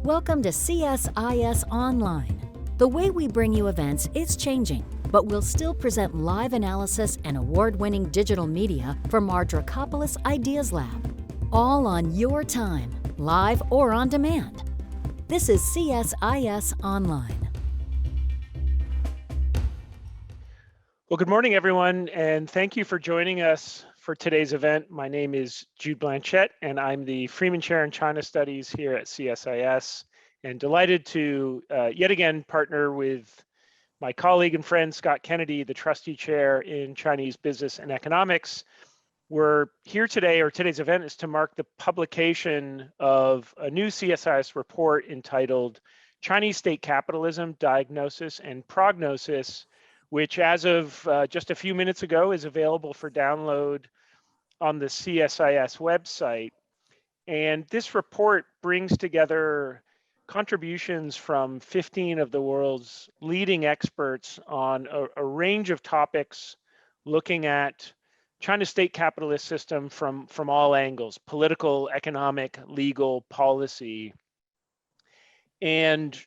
Welcome to CSIS Online. The way we bring you events is changing, but we'll still present live analysis and award-winning digital media from our Dracopolis Ideas Lab. All on your time, live or on demand. This is CSIS Online. Well, good morning, everyone, and thank you for joining us for today's event. My name is Jude Blanchette, and I'm the Freeman Chair in China Studies here at CSIS, and delighted to yet again partner with my colleague and friend, Scott Kennedy, the Trustee Chair in Chinese Business and Economics. We're here today, or today's event is to mark the publication of a new CSIS report entitled Chinese State Capitalism, Diagnosis and Prognosis, which as of just a few minutes ago is available for download on the CSIS website. And this report brings together contributions from 15 of the world's leading experts on a range of topics, looking at China's state capitalist system from all angles: political, economic, legal, policy. And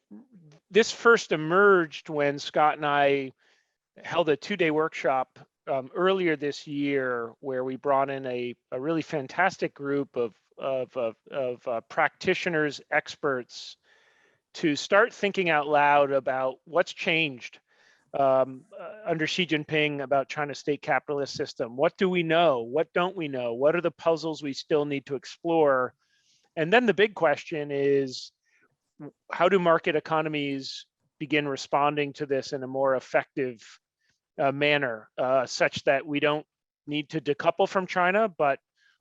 this first emerged when Scott and I held a two-day workshop earlier this year, where we brought in a really fantastic group of practitioners, experts, to start thinking out loud about what's changed under Xi Jinping about China's state capitalist system. What do we know? What don't we know? What are the puzzles we still need to explore? And then the big question is, how do market economies begin responding to this in a more effective manner, such that we don't need to decouple from China, but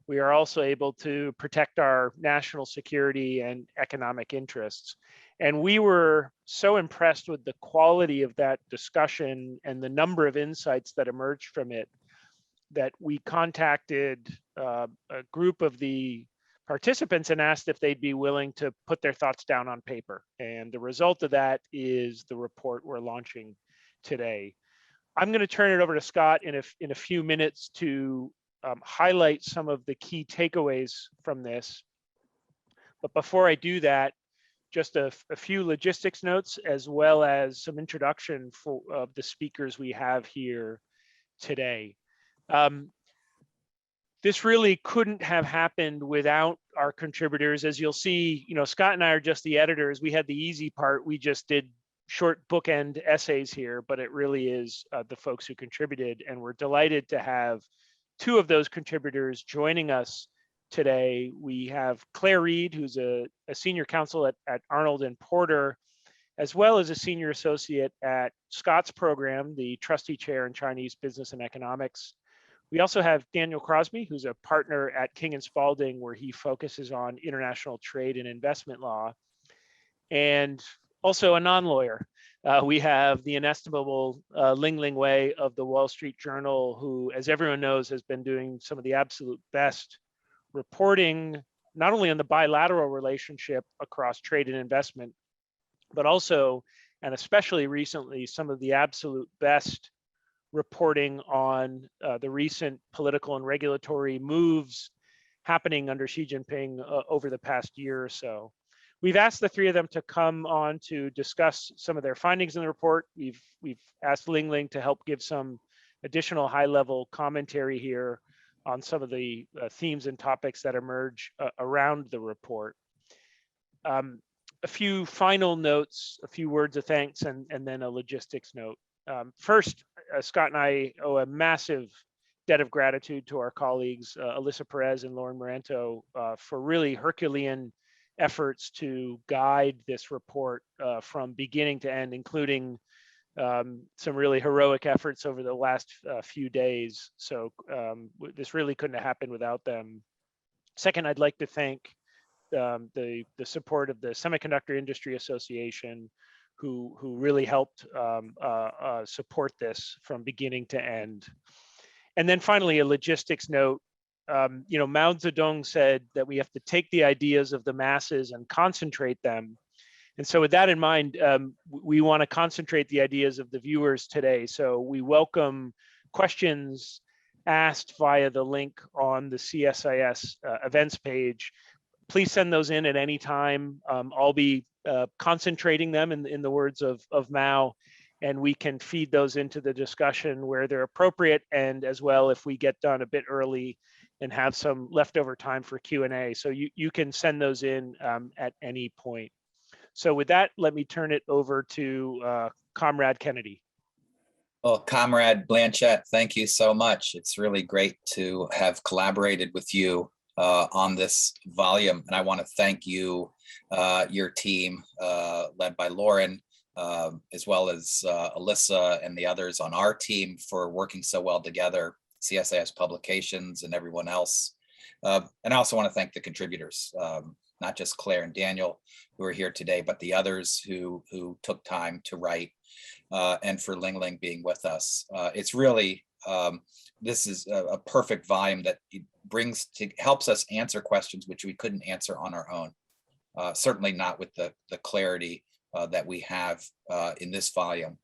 we are also able to protect our national security and economic interests. And we were so impressed with the quality of that discussion and the number of insights that emerged from it that we contacted a group of the participants and asked if they'd be willing to put their thoughts down on paper. And the result of that is the report we're launching today. I'm going to turn it over to Scott in a few minutes to highlight some of the key takeaways from this. But before I do that, just a few logistics notes, as well as some introduction of the speakers we have here today. This really couldn't have happened without our contributors. As you'll see, Scott and I are just the editors. We had the easy part. We just did short bookend essays here, but it really is the folks who contributed, and we're delighted to have two of those contributors joining us today. We have Claire Reade, who's a senior counsel at Arnold and Porter, as well as a senior associate at Scott's program, the Trustee Chair in Chinese Business and Economics. We also have Daniel Crosby, who's a partner at King and Spalding, where he focuses on international trade and investment law, and also a non-lawyer. We have the inestimable Lingling Wei of the Wall Street Journal, who, as everyone knows, has been doing some of the absolute best reporting, not only on the bilateral relationship across trade and investment, but also, and especially recently, some of the absolute best reporting on the recent political and regulatory moves happening under Xi Jinping over the past year or so. We've asked the three of them to come on to discuss some of their findings in the report. We've asked Lingling to help give some additional high-level commentary here on some of the themes and topics that emerge around the report. A few final notes, a few words of thanks, and then a logistics note. First, Scott and I owe a massive debt of gratitude to our colleagues, Alyssa Perez and Lauren Moranto, for really Herculean efforts to guide this report from beginning to end, including some really heroic efforts over the last few days. So this really couldn't have happened without them. Second, I'd like to thank the support of the Semiconductor Industry Association, who really helped support this from beginning to end. And then finally, a logistics note. Mao Zedong said that we have to take the ideas of the masses and concentrate them. And so with that in mind, we want to concentrate the ideas of the viewers today. So we welcome questions asked via the link on the CSIS events page. please send those in at any time. I'll be concentrating them in the words of Mao, and we can feed those into the discussion where they're appropriate, and as well if we get done a bit early and have some leftover time for Q&A. So you can send those in at any point. So with that, let me turn it over to Comrade Kennedy. Well, Comrade Blanchette, thank you so much. It's really great to have collaborated with you on this volume. And I want to thank you, your team, led by Lauren, as well as Alyssa and the others on our team for working so well together, CSIS Publications and everyone else. And I also want to thank the contributors, not just Claire and Daniel who are here today, but the others who took time to write, and for Lingling being with us. It's really, this is a perfect volume that helps us answer questions which we couldn't answer on our own. Certainly not with the clarity that we have in this volume.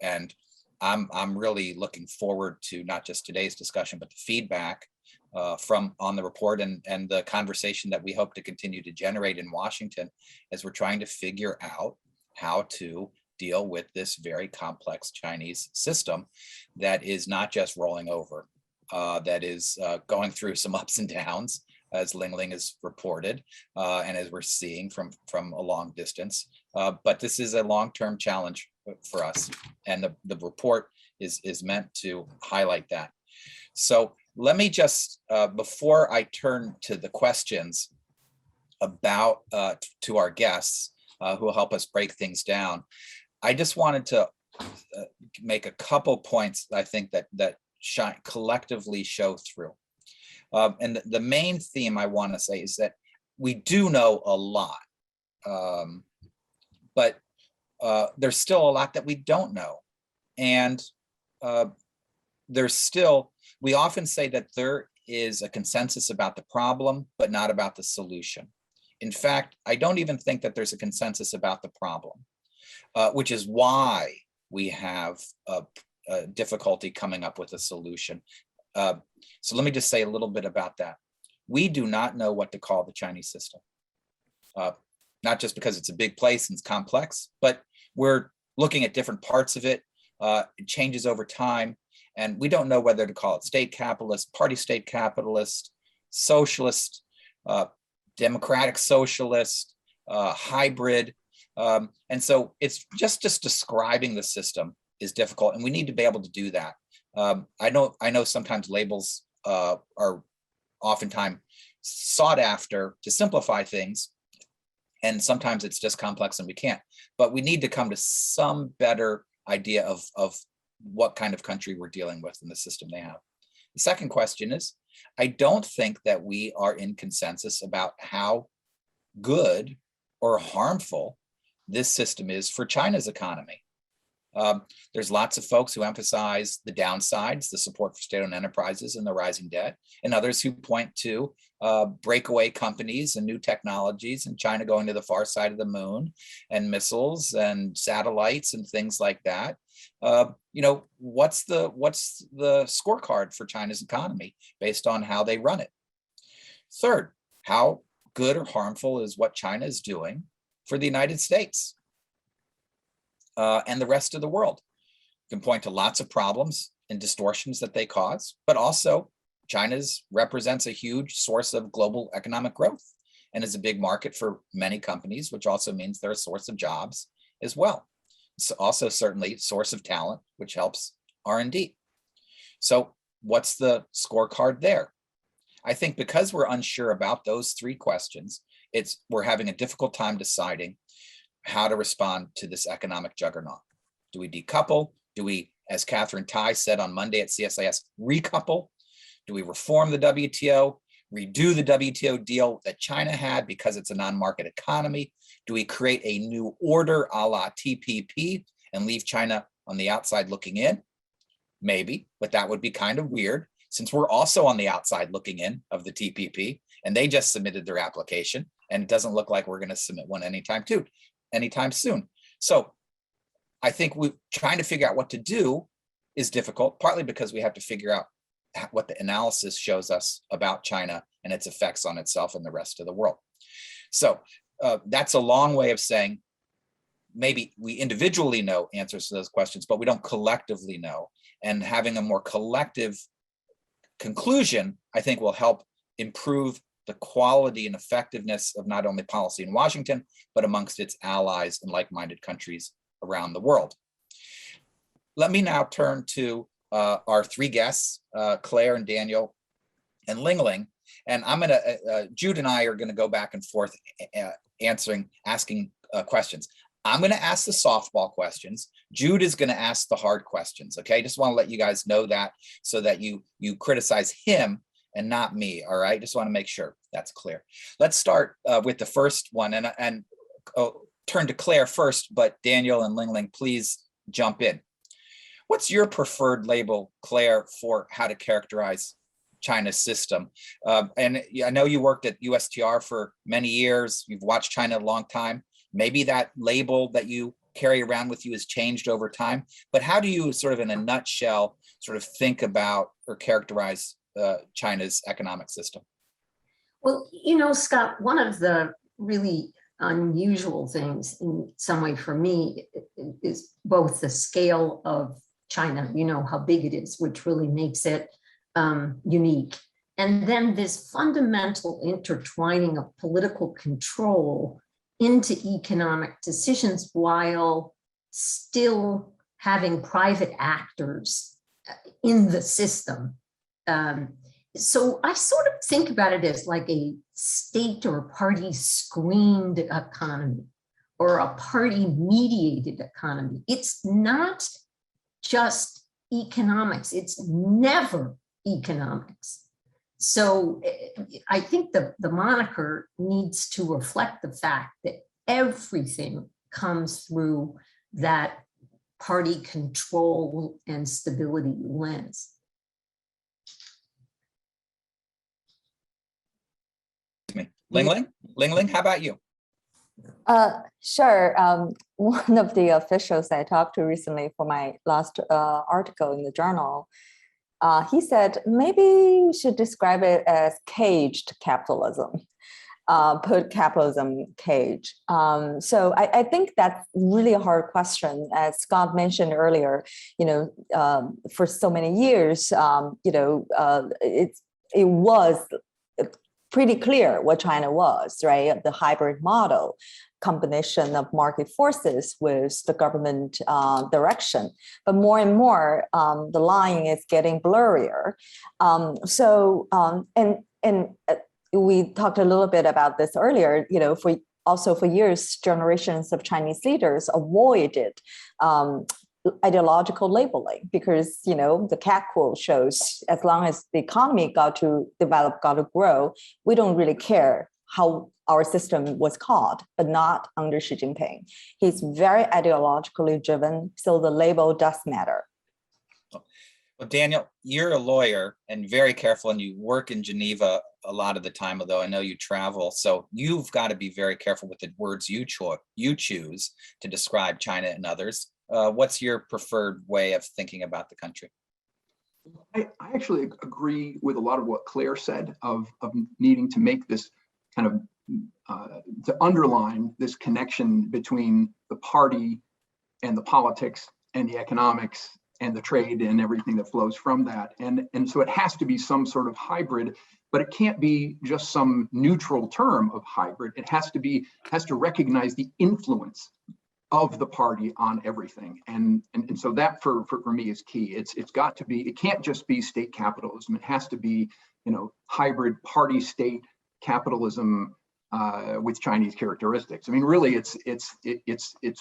And I'm really looking forward to not just today's discussion, but the feedback on the report and the conversation that we hope to continue to generate in Washington as we're trying to figure out how to deal with this very complex Chinese system that is not just rolling over, that is going through some ups and downs, as Lingling has reported, and as we're seeing from a long distance. But this is a long-term challenge for us, and the report is meant to highlight that. So let me just, before I turn to the questions about to our guests who will help us break things down, I just wanted to make a couple points I think that collectively show through. And the main theme I want to say is that we do know a lot, but there's still a lot that we don't know. And we often say that there is a consensus about the problem, but not about the solution. In fact, I don't even think that there's a consensus about the problem, which is why we have a difficulty coming up with a solution. So let me just say a little bit about that. We do not know what to call the Chinese system, not just because it's a big place and it's complex, but we're looking at different parts of it. It changes over time, and we don't know whether to call it state capitalist, party state capitalist, socialist, democratic socialist, hybrid. And so it's just describing the system is difficult, and we need to be able to do that. I know sometimes labels are oftentimes sought after to simplify things, and sometimes it's just complex and we can't. But we need to come to some better idea of what kind of country we're dealing with in the system they have. The second question is, I don't think that we are in consensus about how good or harmful this system is for China's economy. There's lots of folks who emphasize the downsides, the support for state-owned enterprises and the rising debt, and others who point to breakaway companies and new technologies and China going to the far side of the moon and missiles and satellites and things like that. What's the scorecard for China's economy based on how they run it? Third, how good or harmful is what China is doing for the United States and the rest of the world? You can point to lots of problems and distortions that they cause, but also China represents a huge source of global economic growth and is a big market for many companies, which also means they're a source of jobs as well. It's also certainly a source of talent, which helps R&D. So what's the scorecard there? I think because we're unsure about those three questions, we're having a difficult time deciding how to respond to this economic juggernaut. Do we decouple? Do we, as Catherine Tai said on Monday at CSIS, recouple? Do we reform the WTO, redo the WTO deal that China had because it's a non-market economy? Do we create a new order a la TPP and leave China on the outside looking in? Maybe, but that would be kind of weird since we're also on the outside looking in of the TPP and they just submitted their application and it doesn't look like we're going to submit one anytime soon. So I think trying to figure out what to do is difficult, partly because we have to figure out what the analysis shows us about China and its effects on itself and the rest of the world. So that's a long way of saying maybe we individually know answers to those questions, but we don't collectively know. And having a more collective conclusion, I think, will help improve the quality and effectiveness of not only policy in Washington, but amongst its allies and like-minded countries around the world. Let me now turn to our three guests, Claire and Daniel and Lingling. And I'm gonna, Jude and I are gonna go back and forth asking questions. I'm gonna ask the softball questions. Jude is gonna ask the hard questions, okay? Just wanna let you guys know that so that you criticize him and not me, all right? Just wanna make sure that's clear. Let's start with the first one and turn to Claire first, but Daniel and Lingling, please jump in. What's your preferred label, Claire, for how to characterize China's system? And I know you worked at USTR for many years. You've watched China a long time. Maybe that label that you carry around with you has changed over time. But how do you, sort of in a nutshell, sort of think about or characterize China's economic system? Well, you know, Scott, one of the really unusual things in some way for me is both the scale of China, you know, how big it is, which really makes it unique. And then this fundamental intertwining of political control into economic decisions while still having private actors in the system. So I sort of think about it as like a state or party screened economy or a party mediated economy. It's not just economics, it's never economics. So I think the moniker needs to reflect the fact that everything comes through that party control and stability lens. Lingling, how about you? Sure. One of the officials I talked to recently for my last article in the journal, he said, maybe you should describe it as caged capitalism, put capitalism cage. So I think that's really a hard question. As Scott mentioned earlier, you know, for so many years, you know, it was pretty clear what China was, right? The hybrid model, combination of market forces with the government direction. But more and more, the line is getting blurrier. And we talked a little bit about this earlier, you know, for years, generations of Chinese leaders avoided ideological labeling because, you know, the cat quote shows as long as the economy got to develop, got to grow, we don't really care how our system was called, but not under Xi Jinping. He's very ideologically driven, so the label does matter. Well, Daniel, you're a lawyer and very careful, and you work in Geneva a lot of the time, although I know you travel. So you've got to be very careful with the words you choose to describe China and others. What's your preferred way of thinking about the country? I actually agree with a lot of what Claire said of needing to make this kind of, to underline this connection between the party and the politics and the economics and the trade and everything that flows from that. And so it has to be some sort of hybrid, but it can't be just some neutral term of hybrid. It has to recognize the influence of the party on everything. And so that for me is key. It's got to be, it can't just be state capitalism. It has to be, you know, hybrid party state capitalism with Chinese characteristics. I mean, really, it's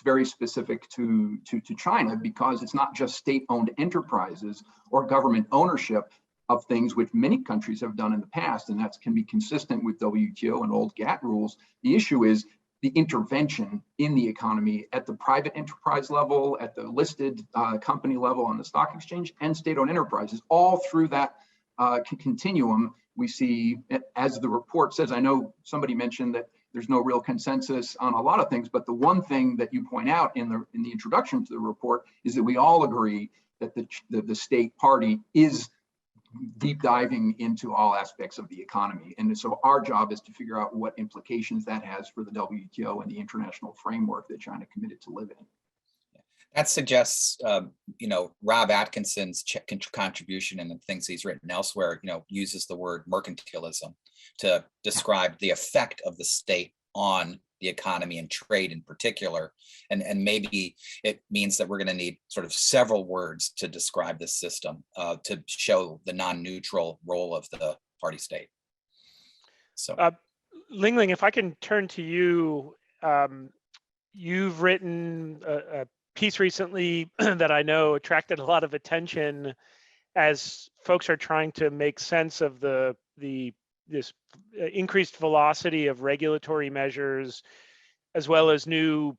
very specific to China because it's not just state-owned enterprises or government ownership of things which many countries have done in the past, and that can be consistent with WTO and old GATT rules. The issue is the intervention in the economy at the private enterprise level, at the listed company level on the stock exchange, and state-owned enterprises. All through that continuum, we see, as the report says, I know somebody mentioned that there's no real consensus on a lot of things, but the one thing that you point out in the introduction to the report is that we all agree that the state party is deep diving into all aspects of the economy. And so our job is to figure out what implications that has for the WTO and the international framework that China committed to live in. That suggests, Rob Atkinson's contribution and the things he's written elsewhere, uses the word mercantilism to describe the effect of the state on the economy and trade in particular. And maybe it means that we're going to need sort of several words to describe this system to show the non-neutral role of the party state. So, Lingling, if I can turn to you, you've written a piece recently that I know attracted a lot of attention as folks are trying to make sense of this increased velocity of regulatory measures, as well as new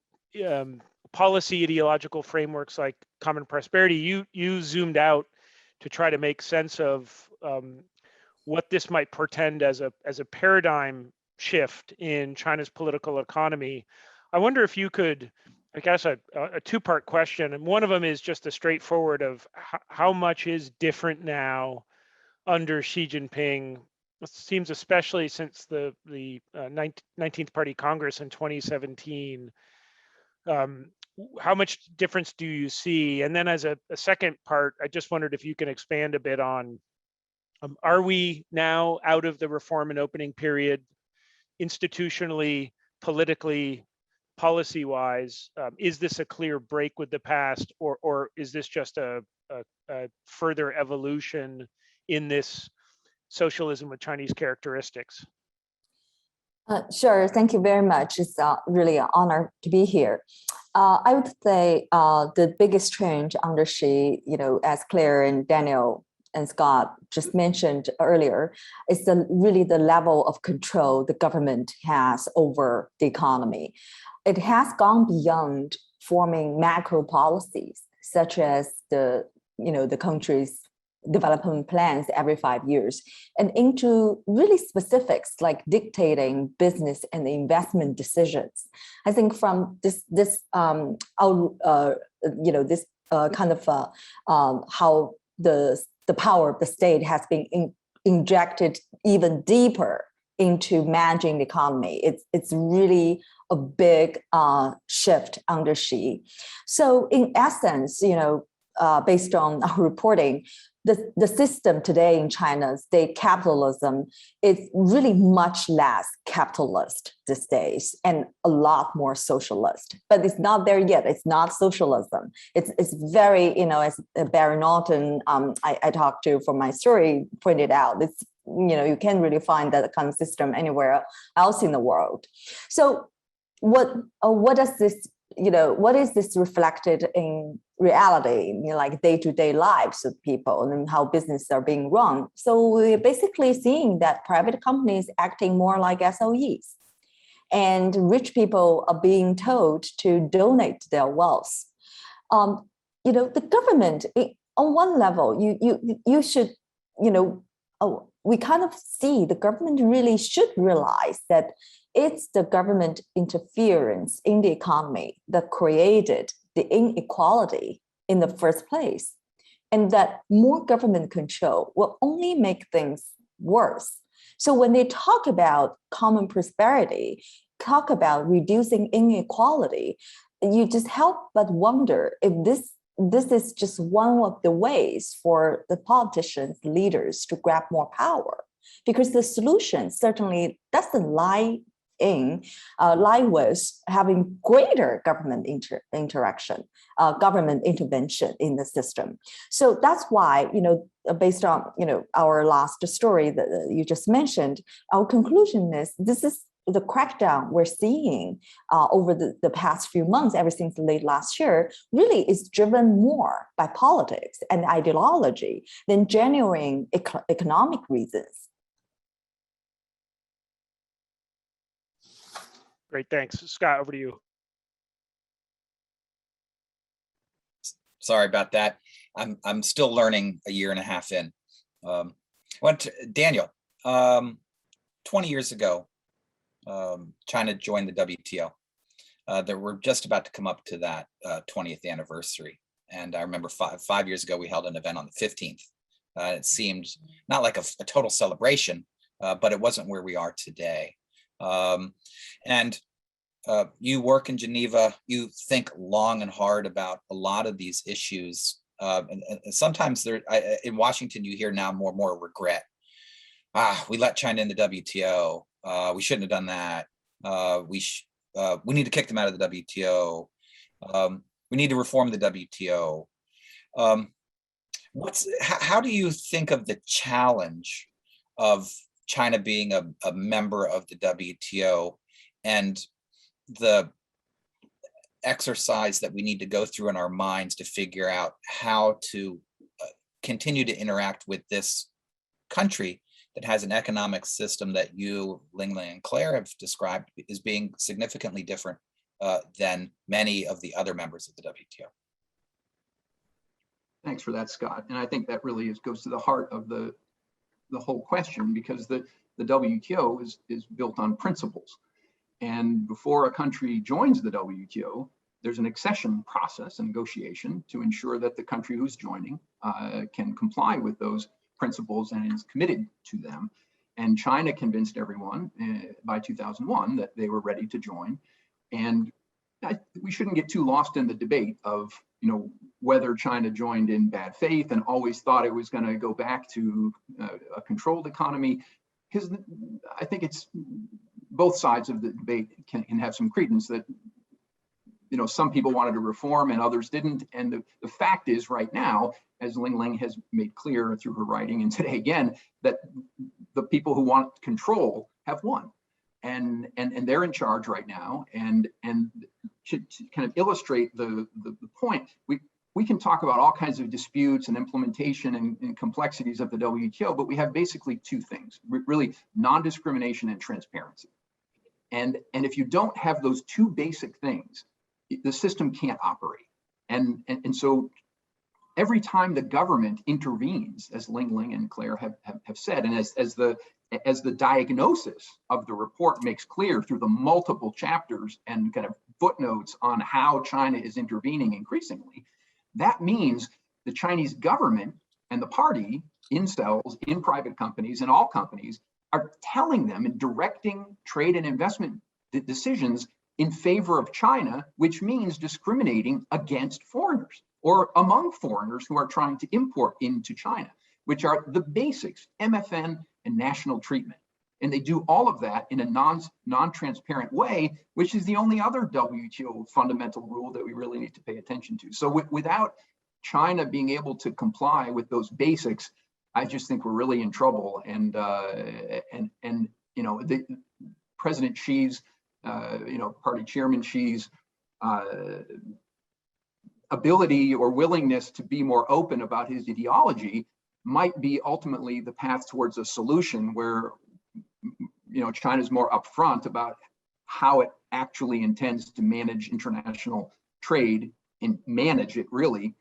policy ideological frameworks like common prosperity. You zoomed out to try to make sense of what this might portend as a paradigm shift in China's political economy. I wonder if you could, I guess, a two-part question, and one of them is just a straightforward of how much is different now under Xi Jinping. It seems, especially since the 19th Party Congress in 2017. How much difference do you see? And then as a second part, I just wondered if you can expand a bit on, are we now out of the reform and opening period, institutionally, politically, policy-wise? Is this a clear break with the past, or is this just a further evolution in this socialism with Chinese characteristics? Sure, thank you very much. It's really an honor to be here. I would say the biggest change under Xi, as Claire and Daniel and Scott just mentioned earlier, is really the level of control the government has over the economy. It has gone beyond forming macro policies, such as the country's development plans every 5 years, and into really specifics like dictating business and investment decisions. I think from this kind of how the power of the state has been injected even deeper into managing the economy. It's really a big shift under Xi. So in essence, based on our reporting, the system today in China, state capitalism, is really much less capitalist these days and a lot more socialist. But it's not there yet. It's not socialism. It's very, as Barry Norton, I talked to for my story, pointed out, it's, you can't really find that kind of system anywhere else in the world. So what does this, what is this reflected in reality, like day-to-day lives of people and how businesses are being run? So we're basically seeing that private companies acting more like SOEs, and rich people are being told to donate their wealth. The government, on one level, you should, we kind of see the government really should realize that it's the government interference in the economy that created the inequality in the first place, and that more government control will only make things worse. So when they talk about common prosperity, talk about reducing inequality, you just help but wonder if this is just one of the ways for the politicians, leaders to grab more power, because the solution certainly doesn't lie with having greater government interaction, government intervention in the system. So that's why, based on our last story that you just mentioned, our conclusion is this is the crackdown we're seeing over the past few months, ever since late last year, really is driven more by politics and ideology than genuine economic reasons. Great, thanks. Scott, over to you. Sorry about that. I'm still learning a year and a half in. Daniel, 20 years ago, China joined the WTO. We're just about to come up to that 20th anniversary. And I remember five years ago, we held an event on the 15th It seemed not like a total celebration, but it wasn't where we are today. You work in Geneva, you think long and hard about a lot of these issues. And sometimes in Washington, you hear now more and more regret. We let China in the WTO. We shouldn't have done that. We need to kick them out of the WTO. We need to reform the WTO. How do you think of the challenge of China being a member of the WTO and the exercise that we need to go through in our minds to figure out how to continue to interact with this country that has an economic system that you, Lingling and Claire, have described as being significantly different than many of the other members of the WTO? Thanks for that, Scott. And I think that really goes to the heart of the whole question, because the WTO is built on principles. And before a country joins the WTO, there's an accession process and negotiation to ensure that the country who's joining can comply with those principles and is committed to them. And China convinced everyone by 2001 that they were ready to join. And we shouldn't get too lost in the debate of, whether China joined in bad faith and always thought it was going to go back to a controlled economy, because I think it's both sides of the debate can have some credence that, some people wanted to reform and others didn't. And the fact is right now, as Lingling has made clear through her writing and today again, that the people who want control have won. And they're in charge right now. And to kind of illustrate the point, we can talk about all kinds of disputes and implementation and complexities of the WTO, but we have basically two things, really: non-discrimination and transparency. And if you don't have those two basic things, the system can't operate. And so every time the government intervenes, as Lingling and Claire have said, and as the diagnosis of the report makes clear through the multiple chapters and kind of footnotes on how China is intervening increasingly, that means the Chinese government and the party in cells, in private companies, in all companies, are telling them and directing trade and investment decisions in favor of China, which means discriminating against foreigners or among foreigners who are trying to import into China, which are the basics, MFN and national treatment. And they do all of that in a non-transparent way, which is the only other WTO fundamental rule that we really need to pay attention to. So without China being able to comply with those basics, I just think we're really in trouble. And President Xi's, Party Chairman Xi's ability or willingness to be more open about his ideology might be ultimately the path towards a solution where China's more upfront about how it actually intends to manage international trade and manage it really,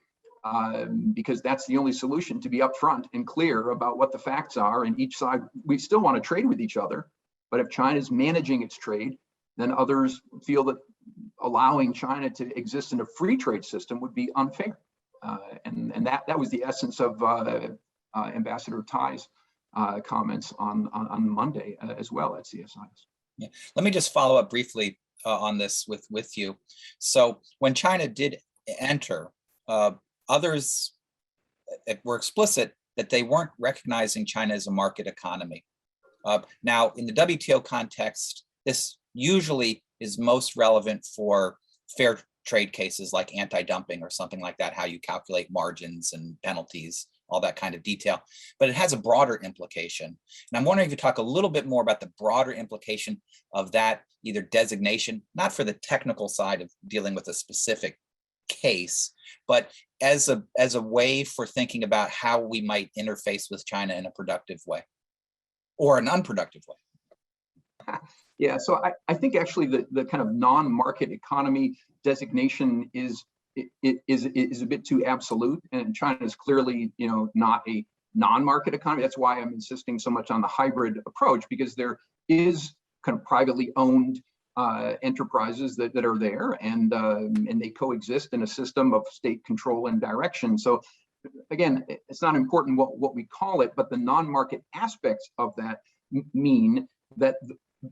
because that's the only solution, to be upfront and clear about what the facts are. And each side, we still want to trade with each other, but if China's managing its trade, then others feel that allowing China to exist in a free trade system would be unfair. And that was the essence of Ambassador Tai's comments on Monday as well at CSIS. Yeah. Let me just follow up briefly on this with you. So when China did enter, others were explicit that they weren't recognizing China as a market economy. Now, in the WTO context, this usually is most relevant for fair trade cases like anti-dumping or something like that, how you calculate margins and penalties, all that kind of detail, but it has a broader implication. And I'm wondering if you talk a little bit more about the broader implication of that, either designation, not for the technical side of dealing with a specific case, but as a way for thinking about how we might interface with China in a productive way or an unproductive way. Yeah, so I think actually the kind of non-market economy designation is a bit too absolute, and China is clearly not a non-market economy. That's why I'm insisting so much on the hybrid approach, because there is kind of privately owned enterprises that are there, and they coexist in a system of state control and direction. So again, it's not important what we call it, but the non-market aspects of that mean that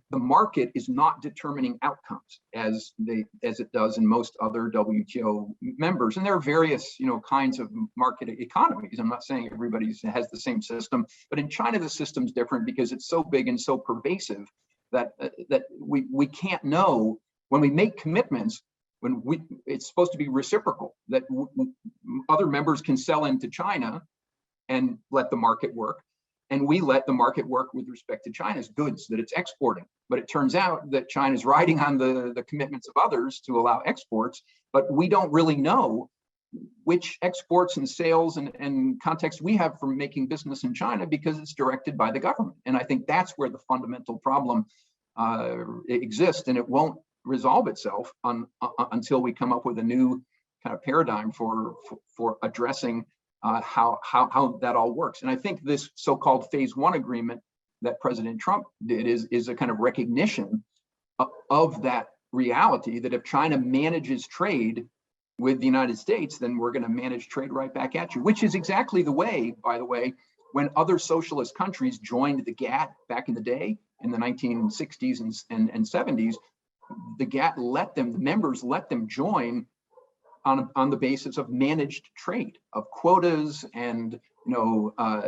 the market is not determining outcomes as it does in most other WTO members. And there are various, kinds of market economies. I'm not saying everybody has the same system, but in China, the system's different because it's so big and so pervasive that we can't know when we make commitments. It's supposed to be reciprocal, that other members can sell into China and let the market work. And we let the market work with respect to China's goods that it's exporting. But it turns out that China's riding on the commitments of others to allow exports, but we don't really know which exports and sales and context we have for making business in China because it's directed by the government. And I think that's where the fundamental problem exists, and it won't resolve itself until we come up with a new kind of paradigm for addressing how that all works. And I think this so-called phase one agreement that President Trump did is a kind of recognition of that reality, that if China manages trade with the United States, then we're going to manage trade right back at you, which is exactly the way, by the way, when other socialist countries joined the GATT back in the day in the 1960s and 70s, the GATT the members let them join on the basis of managed trade, of quotas and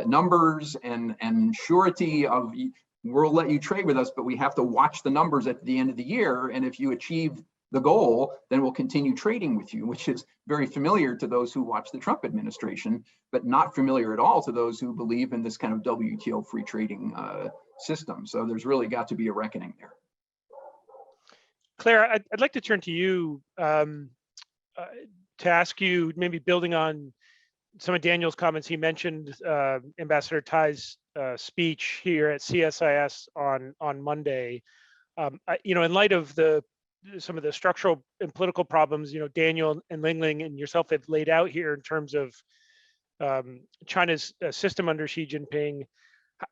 numbers and surety of, we'll let you trade with us, but we have to watch the numbers at the end of the year. And if you achieve the goal, then we'll continue trading with you, which is very familiar to those who watch the Trump administration, but not familiar at all to those who believe in this kind of WTO free trading system. So there's really got to be a reckoning there. Claire, I'd like to turn to you to ask you, maybe building on some of Daniel's comments. He mentioned Ambassador Tai's speech here at CSIS on Monday. In light of some of the structural and political problems, Daniel and Lingling and yourself have laid out here in terms of China's system under Xi Jinping.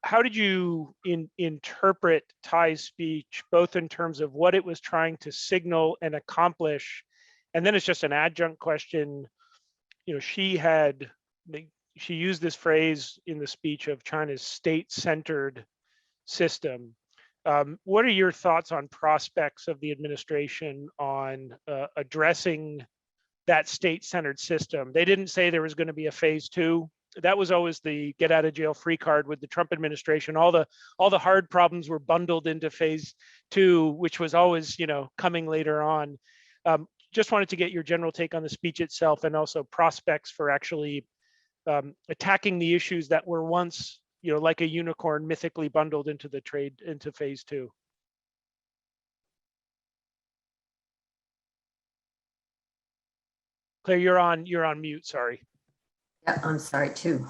How did you interpret Tai's speech, both in terms of what it was trying to signal and accomplish? And then it's just an adjunct question. She used this phrase in the speech of China's state-centered system. What are your thoughts on prospects of the administration on addressing that state-centered system? They didn't say there was going to be a phase two. That was always the get out of jail free card with the Trump administration. All the hard problems were bundled into phase two, which was always, coming later on. Just wanted to get your general take on the speech itself, and also prospects for actually attacking the issues that were once, like a unicorn, mythically bundled into phase two. Claire, you're on mute. Sorry. Yeah, I'm sorry too.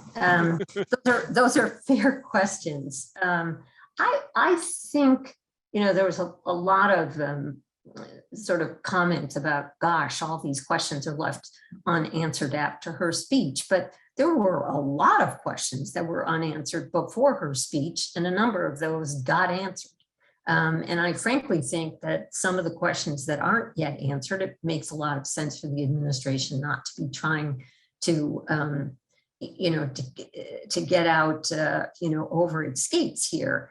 Those are fair questions. I think there was a lot of sort of comments about, gosh, all these questions are left unanswered after her speech, but there were a lot of questions that were unanswered before her speech, and a number of those got answered. And I frankly think that some of the questions that aren't yet answered, it makes a lot of sense for the administration not to be trying to, to get out, over its skates here.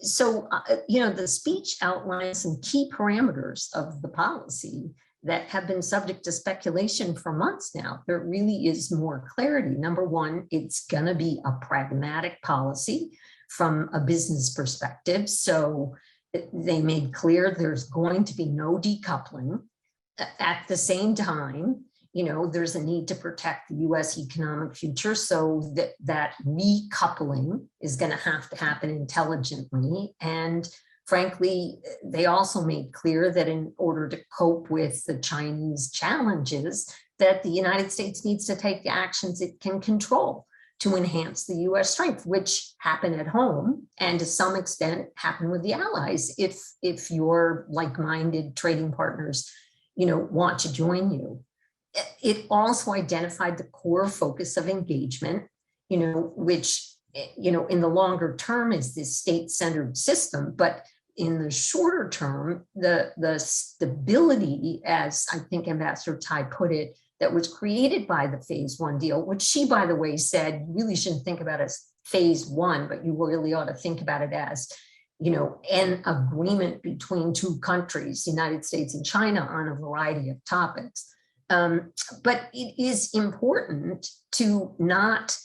So, the speech outlines some key parameters of the policy that have been subject to speculation for months now. There really is more clarity. Number one, it's going to be a pragmatic policy from a business perspective. So they made clear there's going to be no decoupling. At the same time, there's a need to protect the US economic future, so that recoupling is going to have to happen intelligently. And frankly, they also made clear that in order to cope with the Chinese challenges, that the United States needs to take the actions it can control to enhance the US strength, which happen at home and to some extent happen with the allies if your like-minded trading partners, want to join you. It also identified the core focus of engagement, which, in the longer term is this state-centered system, but in the shorter term, the stability, as I think Ambassador Tai put it, that was created by the phase one deal, which she, by the way, said you really shouldn't think about as phase one, but you really ought to think about it as, you know, an agreement between two countries, United States and China, on a variety of topics. But it is important to not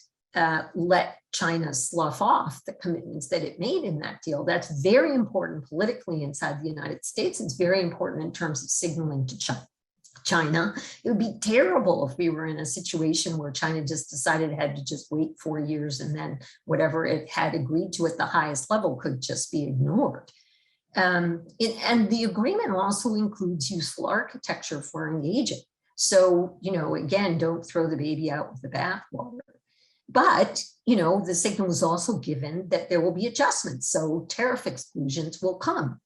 let China slough off the commitments that it made in that deal. That's very important politically inside the United States. It's very important in terms of signaling to China. It would be terrible if we were in a situation where China just decided it had to just wait 4 years and then whatever it had agreed to at the highest level could just be ignored. And the agreement also includes useful architecture for engaging. So, you know, again, don't throw the baby out with the bathwater. But, you know, the signal was also given that there will be adjustments. So tariff exclusions will come,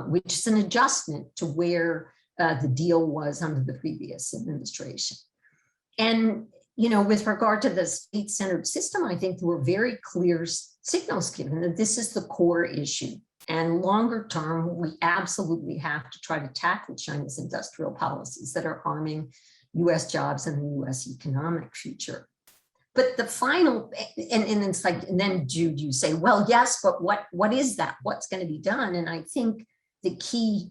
which is an adjustment to where the deal was under the previous administration. And, you know, with regard to the state-centered system, I think there were very clear signals given that this is the core issue. And longer term, we absolutely have to try to tackle China's industrial policies that are harming US jobs and the US economic future. But the final, and it's like, and then Jude, you say, well, yes, but what is that? What's going to be done? And I think the key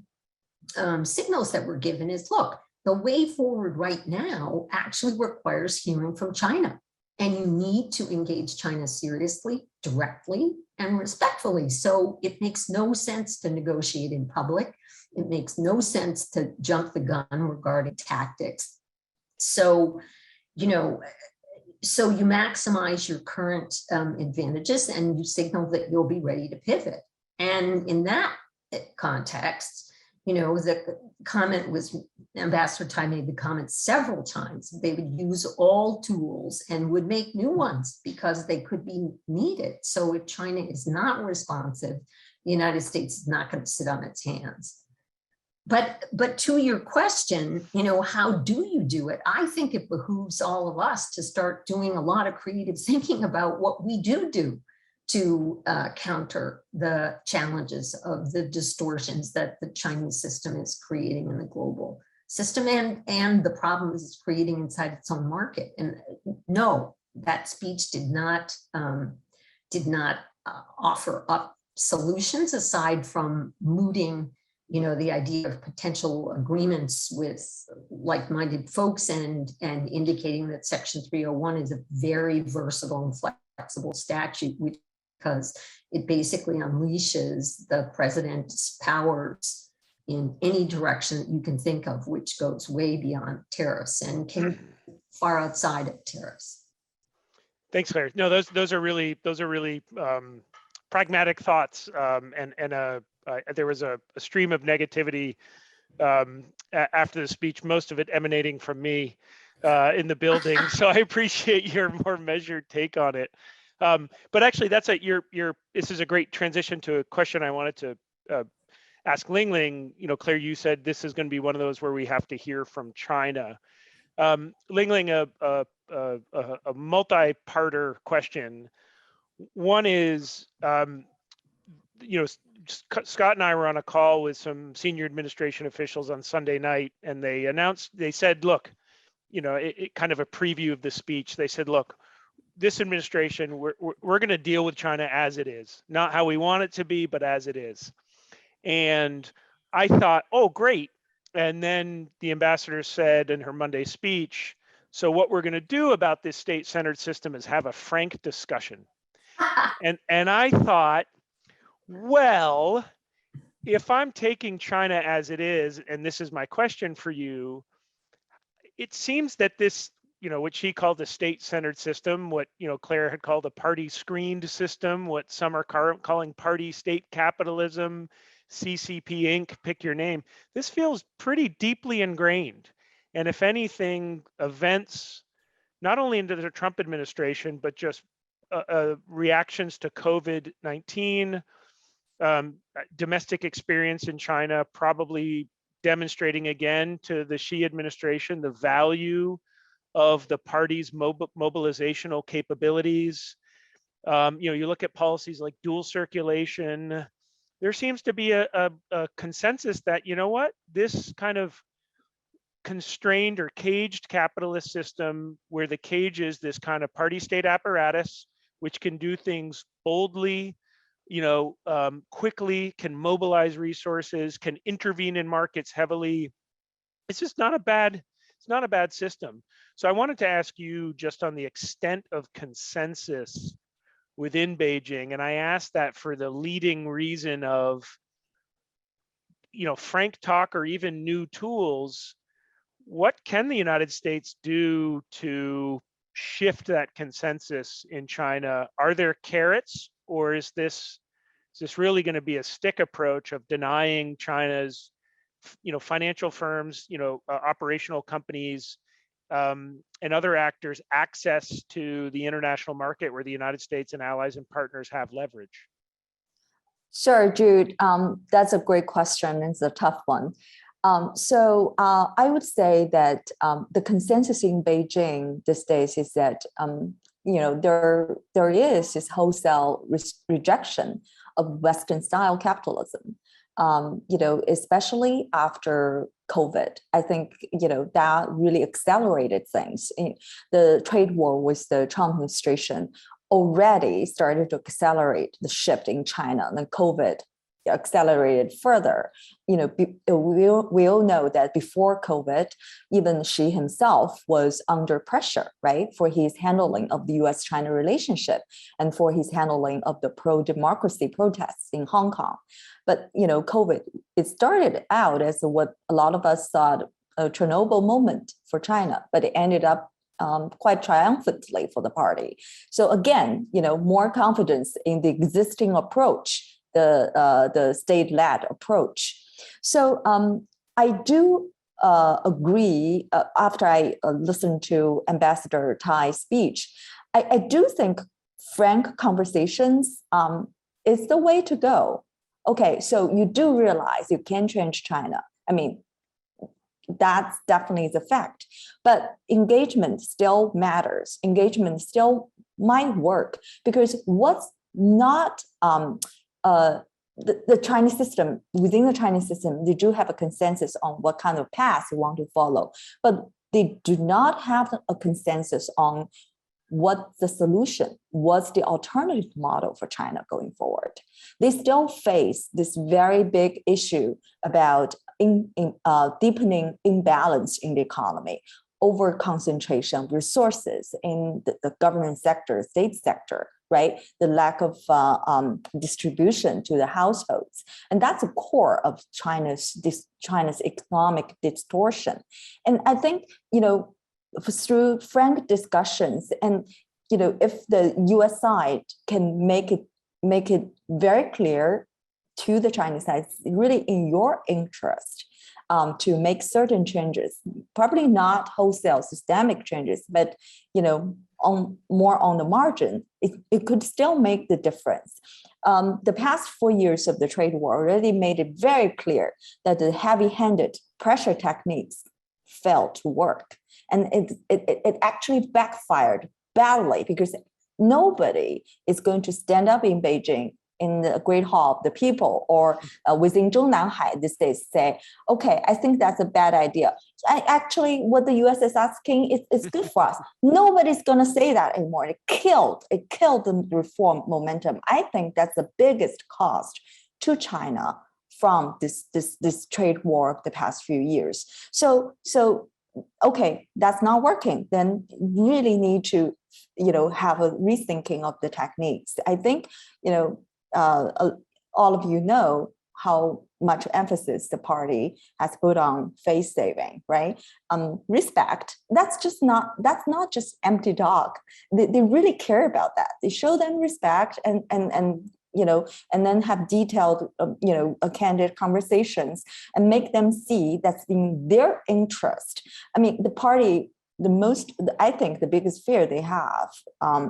signals that were given is, look, the way forward right now actually requires hearing from China. And you need to engage China seriously, directly, and respectfully. So it makes no sense to negotiate in public. It makes no sense to jump the gun regarding tactics. So, you know, so you maximize your current advantages and you signal that you'll be ready to pivot. And in that context, you know, the comment was, Ambassador Tai made the comment several times, they would use all tools and would make new ones because they could be needed. So if China is not responsive, the United States is not going to sit on its hands. But to your question, you know, how do you do it? I think it behooves all of us to start doing a lot of creative thinking about what we do to counter the challenges of the distortions that the Chinese system is creating in the global system and the problems it's creating inside its own market. And no, that speech did not offer up solutions aside from mooting, you know, the idea of potential agreements with like-minded folks and indicating that Section 301 is a very versatile and flexible statute, because it basically unleashes the president's powers in any direction that you can think of, which goes way beyond tariffs and can far outside of tariffs. Thanks, Claire. No, those are really pragmatic thoughts, there was a stream of negativity after the speech, most of it emanating from me in the building. So I appreciate your more measured take on it. But actually, this is a great transition to a question I wanted to ask Lingling. You know, Claire, you said this is going to be one of those where we have to hear from China. Lingling, a multi-parter question. One is, you know, Scott and I were on a call with some senior administration officials on Sunday night, and they said, look, you know, it kind of a preview of the speech. They said, look, this administration, we're going to deal with China as it is, not how we want it to be, but as it is. And I thought, oh, great. And then the ambassador said in her Monday speech, so what we're going to do about this state-centered system is have a frank discussion. And I thought, well, if I'm taking China as it is, and this is my question for you, it seems that this, you know, what she called the state-centered system, what, you know, Claire had called a party-screened system, what some are calling party state capitalism, CCP Inc., pick your name. This feels pretty deeply ingrained. And if anything, events, not only into the Trump administration, but just reactions to COVID-19, domestic experience in China, probably demonstrating again to the Xi administration the value of the party's mobilizational capabilities. You know, you look at policies like dual circulation, there seems to be a consensus that, you know what, this kind of constrained or caged capitalist system where the cage is this kind of party state apparatus, which can do things boldly, quickly, can mobilize resources, can intervene in markets heavily. It's just not a bad system. So I wanted to ask you just on the extent of consensus within Beijing, and I asked that for the leading reason of, frank talk or even new tools. What can the United States do to shift that consensus in China? Are there carrots, or is this really going to be a stick approach of denying China's, financial firms, operational companies, and other actors access to the international market where the United States and allies and partners have leverage? Sure, Jude. That's a great question. It's a tough one. So I would say that the consensus in Beijing these days is that there is this wholesale rejection of Western-style capitalism. Especially after COVID, I think that really accelerated things. The trade war with the Trump administration already started to accelerate the shift in China, and then COVID accelerated further. We all know that before COVID, even Xi himself was under pressure, right, for his handling of the U.S.-China relationship and for his handling of the pro-democracy protests in Hong Kong. But COVID, it started out as what a lot of us thought a Chernobyl moment for China, but it ended up quite triumphantly for the party. So again, more confidence in the existing approach, the state-led approach. So I do agree, after I listened to Ambassador Tai's speech, I do think frank conversations is the way to go. Okay, so you do realize you can change China. I mean, that's definitely the fact. But engagement still matters. Engagement still might work, because what's not the Chinese system, within the Chinese system, they do have a consensus on what kind of path they want to follow, but they do not have a consensus on what's the solution, what's the alternative model for China going forward. They still face this very big issue about deepening imbalance in the economy, over concentration of resources in the government sector, state sector, right? The lack of distribution to the households. And that's a core of China's economic distortion. And I think, through frank discussions, and if the US side can make it very clear to the Chinese side, it's really in your interest to make certain changes, probably not wholesale systemic changes, but more on the margin, it could still make the difference. The past 4 years of the trade war already made it very clear that the heavy-handed pressure techniques failed to work. And it actually backfired badly, because nobody is going to stand up in Beijing in the Great Hall of the People or within Zhongnanhai these days say, okay, I think that's a bad idea. Actually, what the US is asking is good for us. Nobody's going to say that anymore. It killed the reform momentum. I think that's the biggest cost to China from this trade war of the past few years. So okay, that's not working. Then really need to have a rethinking of the techniques. I think all of you know how much emphasis the party has put on face saving, right? Respect, that's not just empty talk. They really care about that. They show them respect and then have detailed, candid conversations and make them see that's in their interest. I mean, the party, I think the biggest fear they have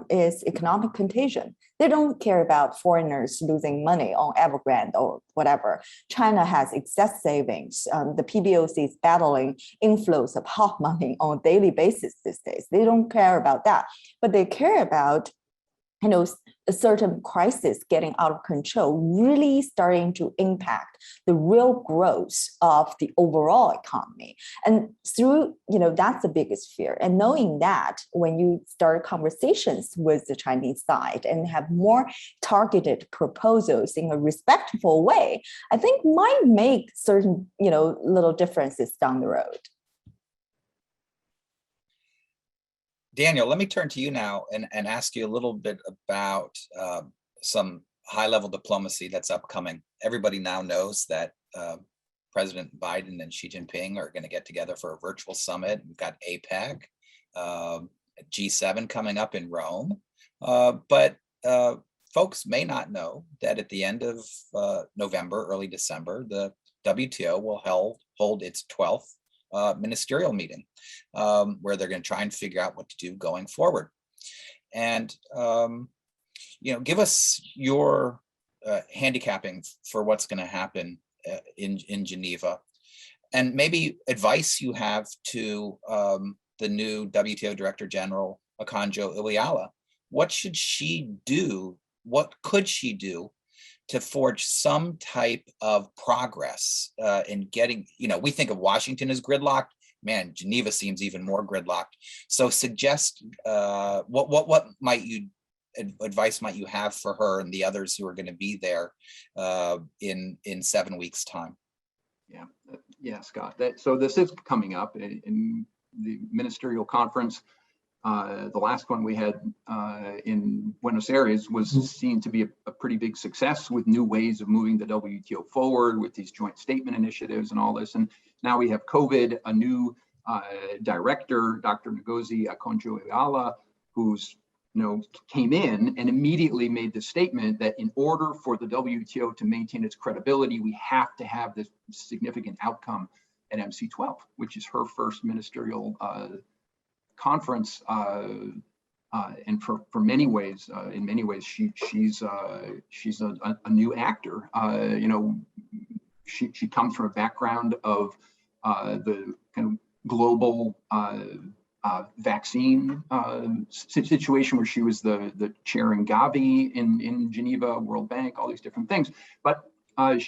is economic contagion. They don't care about foreigners losing money on Evergrande or whatever. China has excess savings. The PBOC is battling inflows of hot money on a daily basis these days. They don't care about that, but they care about a certain crisis getting out of control, really starting to impact the real growth of the overall economy. And through, that's the biggest fear. And knowing that when you start conversations with the Chinese side and have more targeted proposals in a respectful way, I think might make certain, little differences down the road. Daniel, let me turn to you now and ask you a little bit about some high-level diplomacy that's upcoming. Everybody now knows that President Biden and Xi Jinping are going to get together for a virtual summit. We've got APEC, G7 coming up in Rome. But folks may not know that at the end of November, early December, the WTO will hold its 12th ministerial meeting, where they're going to try and figure out what to do going forward. And, give us your handicapping for what's going to happen in Geneva, and maybe advice you have to the new WTO Director General, Akanjo Iweala. What should she do? What could she do to forge some type of progress in getting, we think of Washington as gridlocked. Man, Geneva seems even more gridlocked. So suggest what advice might you have for her and the others who are going to be there in 7 weeks' time? Yeah, Scott. So this is coming up in the ministerial conference. The last one we had in Buenos Aires was seen to be a pretty big success, with new ways of moving the WTO forward with these joint statement initiatives and all this. And now we have COVID, a new director, Dr. Ngozi Okonjo-Iweala, who's came in and immediately made the statement that in order for the WTO to maintain its credibility, we have to have this significant outcome at MC12, which is her first ministerial conference, and for many ways, in many ways, she's a new actor. She comes from a background of the kind of global vaccine situation, where she was the chair in Gavi in Geneva, World Bank, all these different things. But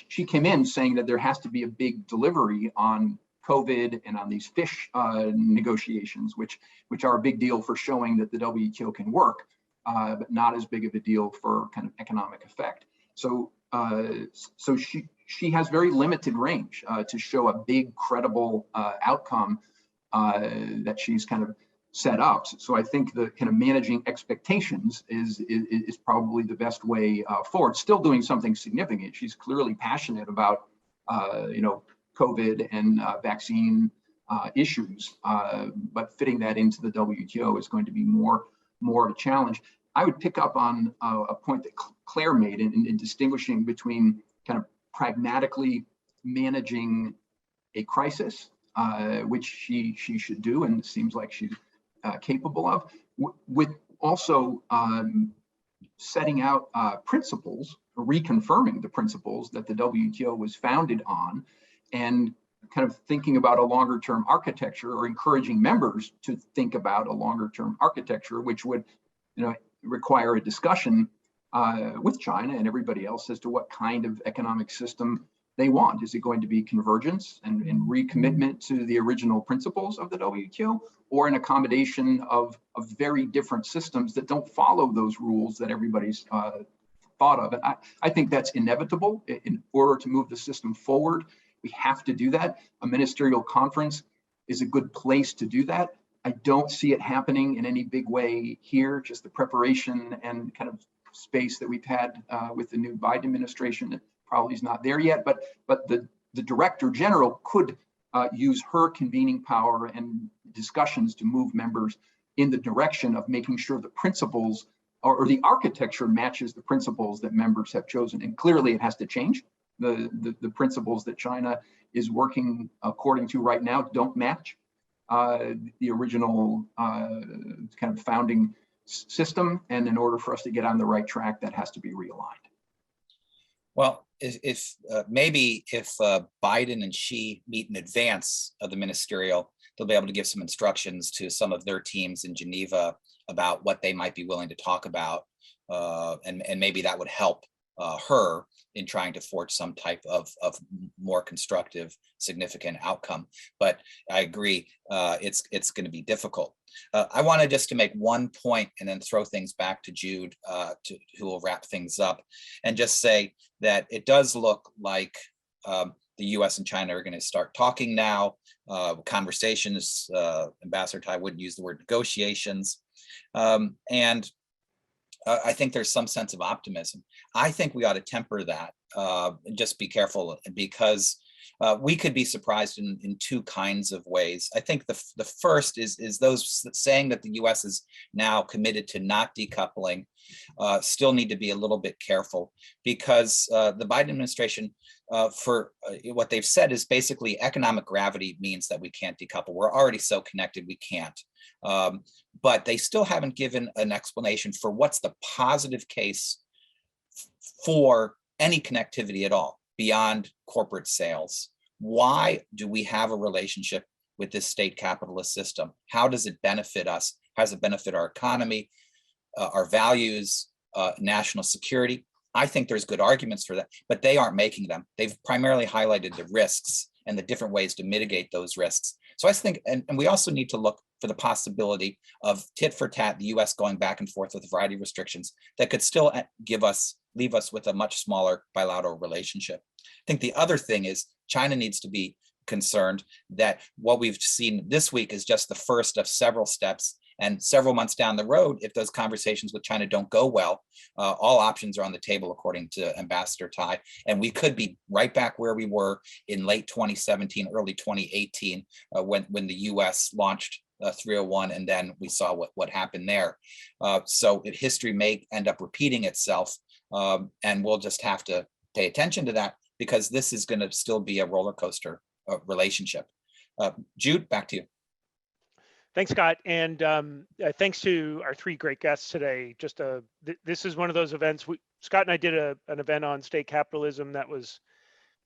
she came in saying that there has to be a big delivery on COVID and on these fish negotiations, which are a big deal for showing that the WTO can work, but not as big of a deal for kind of economic effect. So she has very limited range to show a big, credible outcome that she's kind of set up. So I think the kind of managing expectations is probably the best way forward. Still doing something significant. She's clearly passionate about COVID and vaccine issues, but fitting that into the WTO is going to be more of a challenge. I would pick up on a point that Claire made in distinguishing between kind of pragmatically managing a crisis, which she should do, and it seems like she's capable of, with also setting out principles, reconfirming the principles that the WTO was founded on, and kind of thinking about a longer term architecture, or encouraging members to think about a longer term architecture, which would require a discussion with China and everybody else as to what kind of economic system they want. Is it going to be convergence and recommitment to the original principles of the WTO, or an accommodation of very different systems that don't follow those rules that everybody's thought of? And I think that's inevitable. In order to move the system forward, we have to do that. A ministerial conference is a good place to do that. I don't see it happening in any big way here. Just the preparation and kind of space that we've had with the new Biden administration, it probably is not there yet. But the Director General could use her convening power and discussions to move members in the direction of making sure the principles or the architecture matches the principles that members have chosen. And clearly it has to change. The principles that China is working according to right now don't match the original kind of founding system. And in order for us to get on the right track, that has to be realigned. Well, if Biden and Xi meet in advance of the ministerial, they'll be able to give some instructions to some of their teams in Geneva about what they might be willing to talk about and maybe that would help her in trying to forge some type of more constructive, significant outcome. But I agree, it's going to be difficult. I wanted just to make one point and then throw things back to Jude, who will wrap things up, and just say that it does look like the U.S. and China are going to start talking now. Conversations, Ambassador Tai wouldn't use the word negotiations, and I think there's some sense of optimism. I think we ought to temper that, just be careful, because we could be surprised in two kinds of ways. I think the first is those saying that the US is now committed to not decoupling still need to be a little bit careful, because the Biden administration, for what they've said is basically economic gravity means that we can't decouple. We're already so connected, we can't. But they still haven't given an explanation for what's the positive case for any connectivity at all beyond corporate sales. Why do we have a relationship with this state capitalist system? How does it benefit us? How does it benefit our economy, our values, national security? I think there's good arguments for that, but they aren't making them. They've primarily highlighted the risks and the different ways to mitigate those risks. So I think, and we also need to look for the possibility of tit for tat, the US going back and forth with a variety of restrictions that could still leave us with a much smaller bilateral relationship. I think the other thing is China needs to be concerned that what we've seen this week is just the first of several steps, and several months down the road, if those conversations with China don't go well, all options are on the table, according to Ambassador Tai, and we could be right back where we were in late 2017, early 2018, when the US launched 301, and then we saw what happened there. So history may end up repeating itself, and we'll just have to pay attention to that, because this is going to still be a roller coaster relationship. Jude, back to you. Thanks, Scott, and thanks to our three great guests today. This is one of those events. Scott and I did an event on state capitalism that was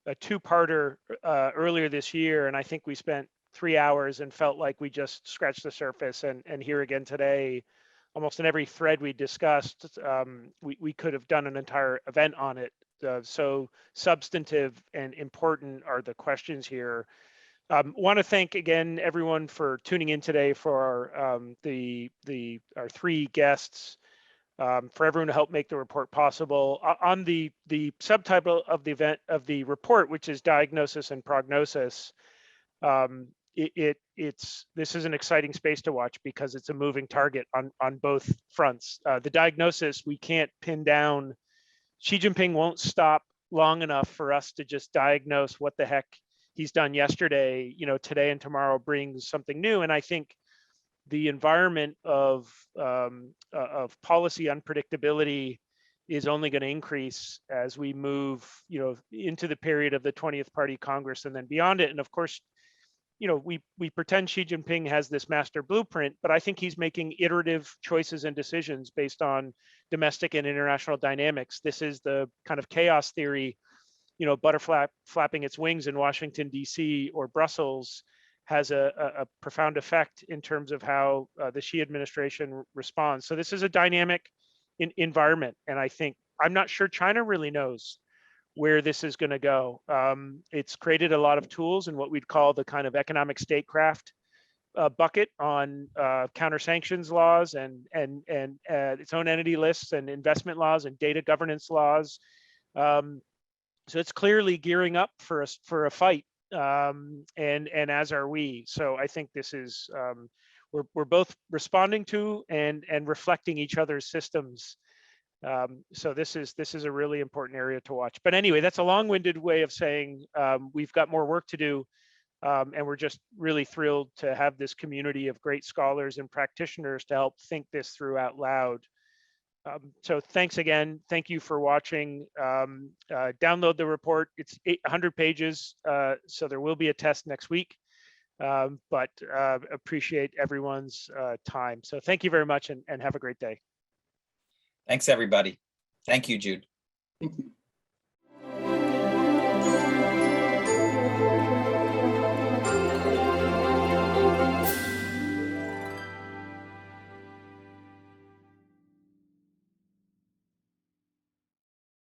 a two-parter earlier this year, and I think we spent 3 hours and felt like we just scratched the surface. And here again today, almost in every thread we discussed, we could have done an entire event on it. So substantive and important are the questions here. Want to thank again everyone for tuning in today for our three guests, for everyone to help make the report possible. On the subtitle of the event of the report, which is Diagnosis and Prognosis, this is an exciting space to watch, because it's a moving target on both fronts. The diagnosis we can't pin down. Xi Jinping won't stop long enough for us to just diagnose what the heck he's done yesterday. Today and tomorrow brings something new, and I think the environment of policy unpredictability is only going to increase as we move, into the period of the 20th Party Congress and then beyond it. And of course, we pretend Xi Jinping has this master blueprint, but I think he's making iterative choices and decisions based on domestic and international dynamics. This is the kind of chaos theory. Butterfly flapping its wings in Washington, D.C. or Brussels has a profound effect in terms of how the Xi administration responds. So this is a dynamic environment, and I'm not sure China really knows where this is going to go. It's created a lot of tools in what we'd call the kind of economic statecraft bucket on counter sanctions laws and its own entity lists and investment laws and data governance laws. So it's clearly gearing up for a fight, and as are we. So I think this is we're both responding to and reflecting each other's systems. So this is a really important area to watch. But anyway, that's a long-winded way of saying we've got more work to do, and we're just really thrilled to have this community of great scholars and practitioners to help think this through out loud. So thanks again. Thank you for watching. Download the report. It's 800 pages, so there will be a test next week, but appreciate everyone's time. So thank you very much, and have a great day. Thanks, everybody. Thank you, Jude. Thank you.